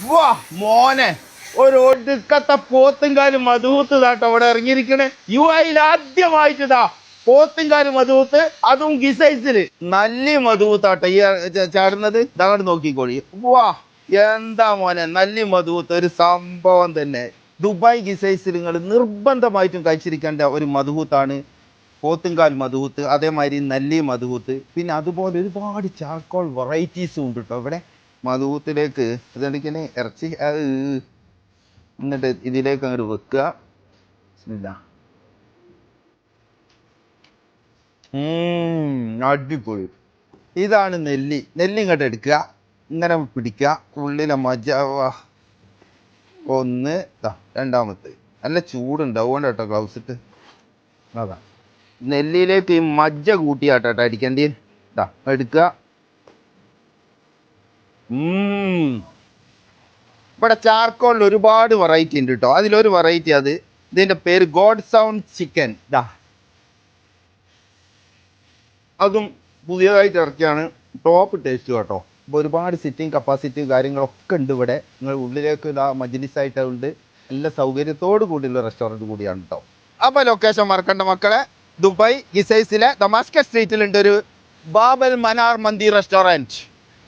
വാ മോനെ, ഒരു ഒടുക്കത്തെ പോത്തുംകാലും മധുഹൂത്ത് ഇതാട്ടോ അവിടെ ഇറങ്ങിയിരിക്കണേ. യുഎഇയിൽ ആദ്യമായിട്ടിതാ പോത്തുംകാലും മധുഹൂത്ത്, അതും ഗിസൈസില് നല്ല മധുഹൂത്താട്ടോ ഈ ചാടുന്നത്. ഇതങ്ങോട്ട് നോക്കിക്കോളി. വാ എന്താ മോനെ, നല്ല മധുഹൂത്ത് ഒരു സംഭവം തന്നെ. ദുബായ് ഗിസൈസിൽ നിങ്ങൾ നിർബന്ധമായിട്ടും കഴിച്ചിരിക്കേണ്ട ഒരു മധുഹൂത്താണ് പോത്തുംകാൽ മധുഹൂത്ത്, അതേമാതിരി നല്ല മധുഹൂത്ത്. പിന്നെ അതുപോലെ ഒരുപാട് ചാർക്കോൾ വെറൈറ്റീസും ഉണ്ട് കേട്ടോ ഇവിടെ മധുഹൂത്തിലേക്ക്. ഇതെനിക്കിന് ഇറച്ചി എന്നിട്ട് ഇതിലേക്ക് അങ്ങോട്ട് വെക്കുക. അടിപൊളി. ഇതാണ് നെല്ലി. നെല്ലി ഇങ്ങോട്ട് എടുക്കുക, ഇങ്ങനെ പിടിക്കുക, ഉള്ളിലെ മജ ഒന്ന് രണ്ടാമത്തെ നല്ല ചൂടുണ്ട്, അതുകൊണ്ട് കേട്ടോ ഗ്ലൗസ് ഇട്ട്. അതാ നെല്ലിയിലേക്ക് ഈ മജ്ജ കൂട്ടിയാട്ടോ അടിക്കേണ്ടി. ഇതാ എടുക്കുക. ഇവിടെ ചാർക്കോളിൽ ഒരുപാട് വെറൈറ്റി ഉണ്ട് കേട്ടോ. അതിലൊരു വെറൈറ്റി ഇതിൻ്റെ പേര് ഗോഡ് സൗണ്ട് ചിക്കൻ. ഇതാ അതും പുതിയതായിട്ട് ഇറക്കിയാണ്. ടോപ്പ് ടേസ്റ്റ് കേട്ടോ. ഇപ്പോൾ ഒരുപാട് സിറ്റിംഗ് കപ്പാസിറ്റി കാര്യങ്ങളൊക്കെ ഉണ്ട് ഇവിടെ. നിങ്ങൾ ഉള്ളിലേക്ക് ഇതാ മജ്ലിസായിട്ടുണ്ട്. നല്ല സൗകര്യത്തോടു കൂടിയുള്ള റെസ്റ്റോറൻറ്റ് കൂടിയാണ് കേട്ടോ. അപ്പോൾ ലൊക്കേഷൻ മറക്കണ്ട മക്കളെ, ദുബായ് ഗിസൈസിലെ ദമാസ്കസ് സ്ട്രീറ്റിലുണ്ട് ഒരു ബാബൽ മനാർ മന്തി റെസ്റ്റോറൻറ്റ്.